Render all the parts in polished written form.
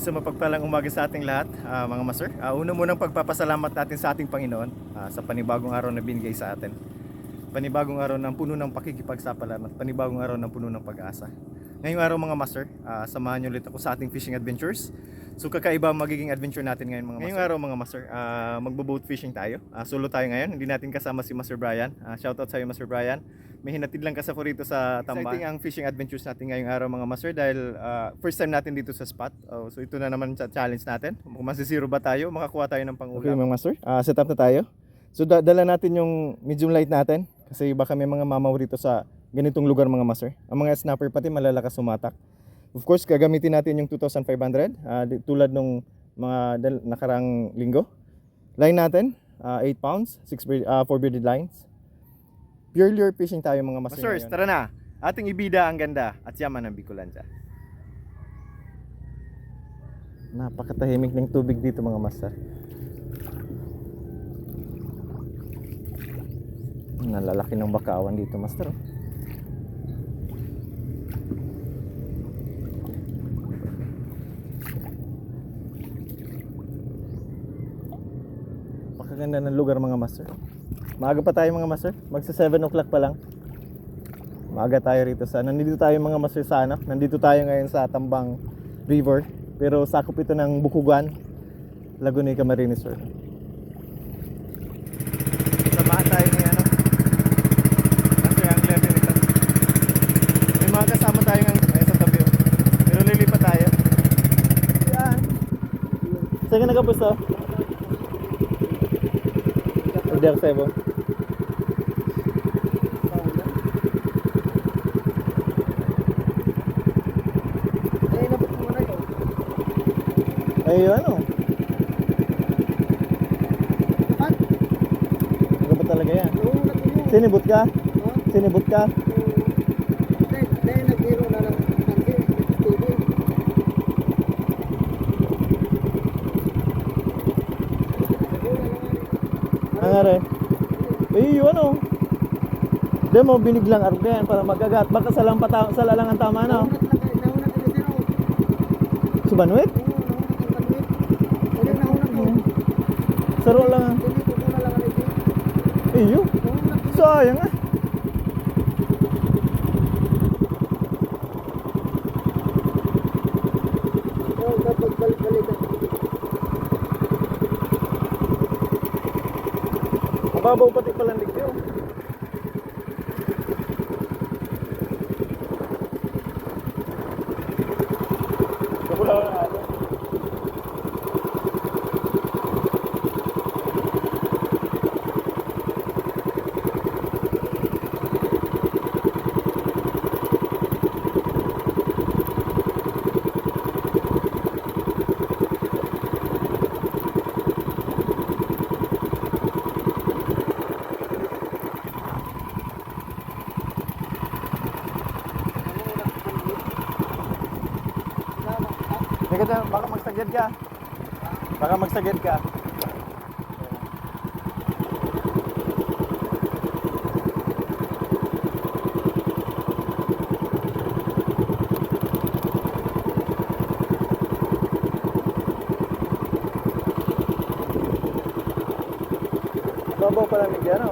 Isang mapagpalang umaga sa ating lahat, mga master. Una munang pagpapasalamat natin sa ating Panginoon sa panibagong araw na binigay sa atin. Panibagong araw ng puno ng pakikipagsapalaran at panibagong araw ng puno ng pag-asa. Ngayong araw mga master, samahan niyo ulit ako sa ating fishing adventures. So kakaiba magiging adventure natin ngayon mga master. Ngayong araw mga master, magbo-boat fishing tayo. Solo tayo ngayon, hindi natin kasama si Master Brian. Shoutout sa iyo Master Brian. May hinatid lang kasi ako rito sa Tamban. Exciting ang fishing adventures natin ngayong araw mga master dahil first time natin dito sa spot. So ito na naman sa challenge natin. Kung masisiro ba tayo, makakuha tayo ng pangulam. Okay mga master, set up na tayo. So dala natin yung medium light natin kasi baka may mga mamaw rito sa ganitong lugar mga master. Ang mga snapper pati malalakas sumatak. Of course gagamitin natin yung 2,500 tulad nung mga nakarang linggo. Line natin 8 pounds, 4 bearded lines. Pure lure fishing tayo mga master. Masters, tara na. Ating ibida ang ganda at yaman ng Bicolanja. Napakatahimik ng tubig dito mga master. Nalalaki ng bakawan dito master. Pakaganda ng lugar mga master. Maaga pa tayo mga master, magsa 7 o'clock pa lang. Maaga tayo rito nandito tayo mga master sa nandito tayo ngayon sa Tambang River. Pero sakop ito ng Bukugan, Laguna, Camarines Sur. Samahan tayo ni kasi ang level nito. May mga kasama tayo ngayon sa tabi. Pero lilipat tayo. Yan. Saan ka nagkapusto? Udyar Sebo. Ay, ano? Gabot talaga yan. Sinibot ka? Sinibot ka? Ang are? Ay, ano? Hindi mo biniglang arden para magagat. Baka sa lalang ang tama na. Subanwit? Saro lang. Iyo. Sayang ah. Mababaw pati palang ligyo. Baka magsagad ka. Baka magsagad ka. Babaw pa lang ni ano?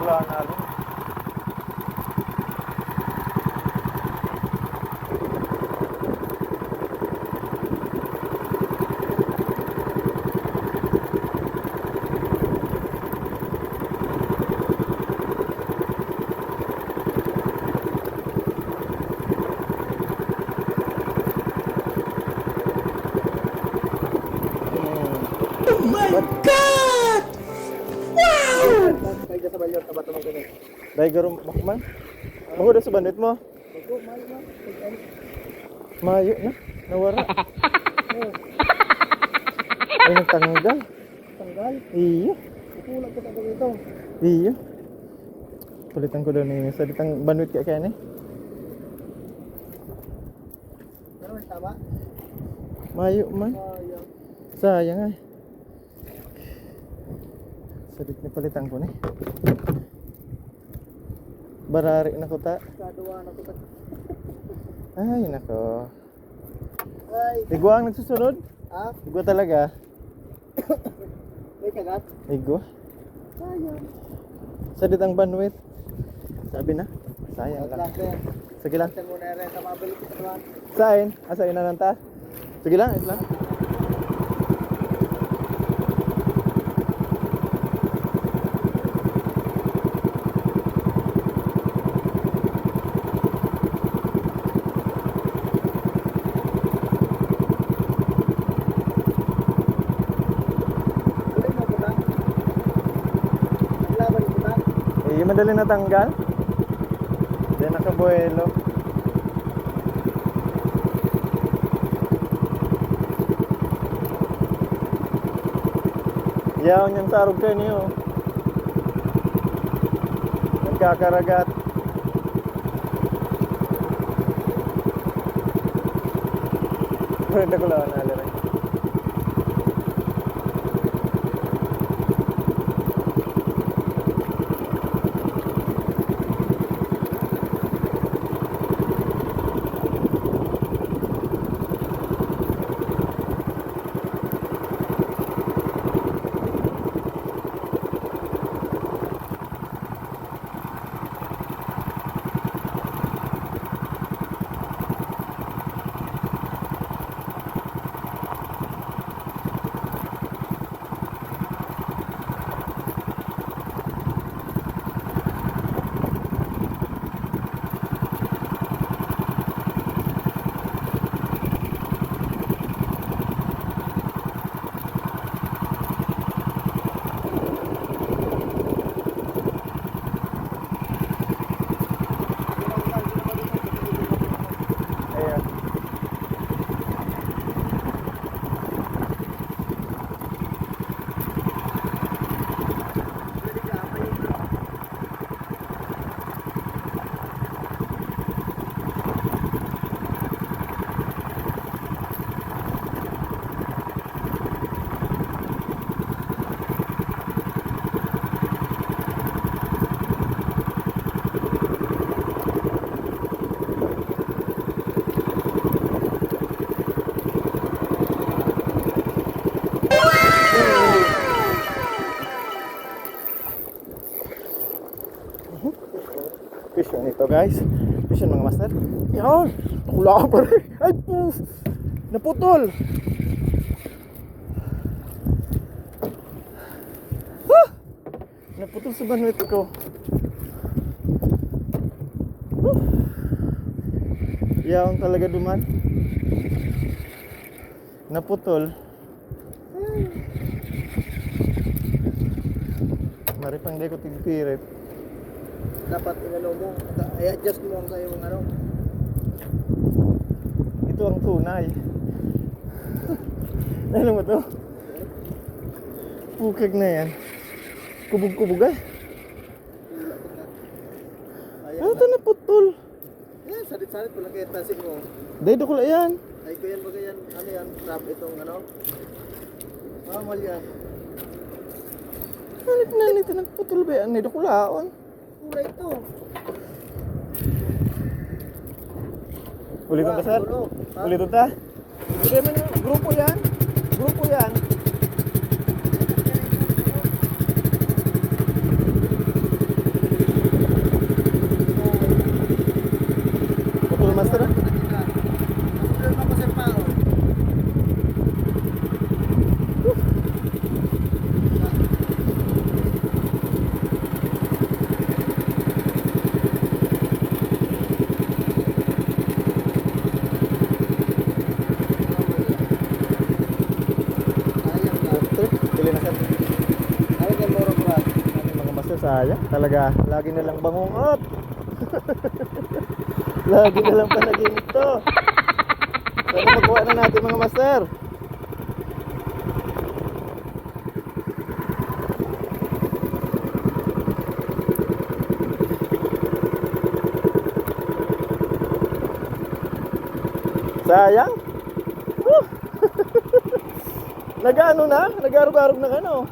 Wala na rin. Oh my God! Wow! Dahil garo man. Mahuda sa bandit mo. Mayo na. Nawara. Ay, nagtanggal. Tanggal. Iyo. Kukulang kita ko dito. Iyo. Palitan ko daw na yung salitang banwit kaya ni. Pero may tama. Mayo man. Sayang. Sayang ay. Salit ni palitan ko ni. Barari na ko ta. Kaduwa na kita. Ay, nako. Ay. Igwa ang nagsusunod? Ah, Igwa talaga. may kagat. Igwa. Sayang. Salit ang banwit. Sabi na. Sayang lang. Klase. Sige lang. Saan mo na rin sa mabalik ko naman. Sain? Asain na nanta? Sige lang, is lang. Ulit mo ko na. Ang laban ko na. Eh, madali natanggal. Diyan nakabuelo. Yaw niyan sa arog kayo niyo. Nagkakaragat. Pwede ko lang nalala. Ayan. Fish on ito guys. Fish on mga master. Yan. Nakula ka pa rin. Ay poof. Naputol. Ah! Naputol sa banwit ko. Yan talaga duman. Naputol. Maripang di ko tigpirit. Dapat inano mo. I-adjust mo ang sa'yo ano. Ito ang tunay. Alam mo to? Pukag na yan. Kubog-kubog ay. Ayan Ano ito na putol? Yan, salit-salit pala kaya tasik mo. Dahil ko lang yan. Ay ko yan baga yan. Ano yan? Trap itong ano. Mamal yan. Ano na nito nagputol ba yan? Dahil ko lang. Kulay ito. Ulitin ka sir? Siguro. Ha? Ulitin ta? Hindi man yung grupo yan. Grupo yan. Putol master ah. Masusunod pa sa pao. Pili na sir. Ay, kay Moro ba? Ang mga master sayang. Talaga, lagi na lang bangungot. Lagi na lang palaging ito. Sana magawa na natin mga master. Sayang. Woo! Nag-ano na? Nag-arog-arog na ano?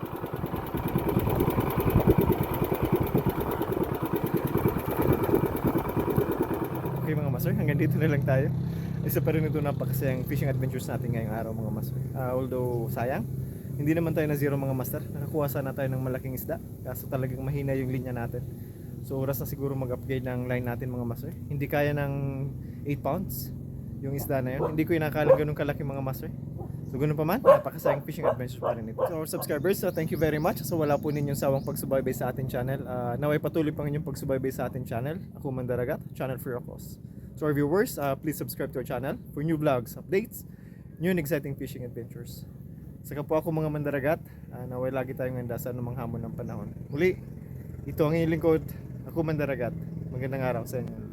Okay mga master, hanggang dito na lang tayo. Isa pa rin ito napakasayang fishing adventures natin ngayong araw mga master. Although sayang, hindi naman tayo na zero mga master. Nakakuha sana tayo ng malaking isda. Kaso talagang mahina yung linya natin. So oras na siguro mag-upgrade ng line natin mga master. Hindi kaya ng 8 pounds yung isda na yun. Hindi ko inakalang ganun kalaki mga master. So ganun pa man, napakasayang fishing adventures pa rin ito. So our subscribers, thank you very much. So wala po ninyong sawang pagsubaybay sa ating channel. Naway patuloy pang inyong pagsubaybay sa ating channel. Ako Mandaragat, channel for your cause. To our viewers, please subscribe to our channel for new vlogs, updates, new and exciting fishing adventures. Saka po ako mga Mandaragat, naway lagi tayong handa sa anumang hamon ng panahon. Muli, ito ang inyong lingkod, ako Mandaragat. Magandang araw sa inyo.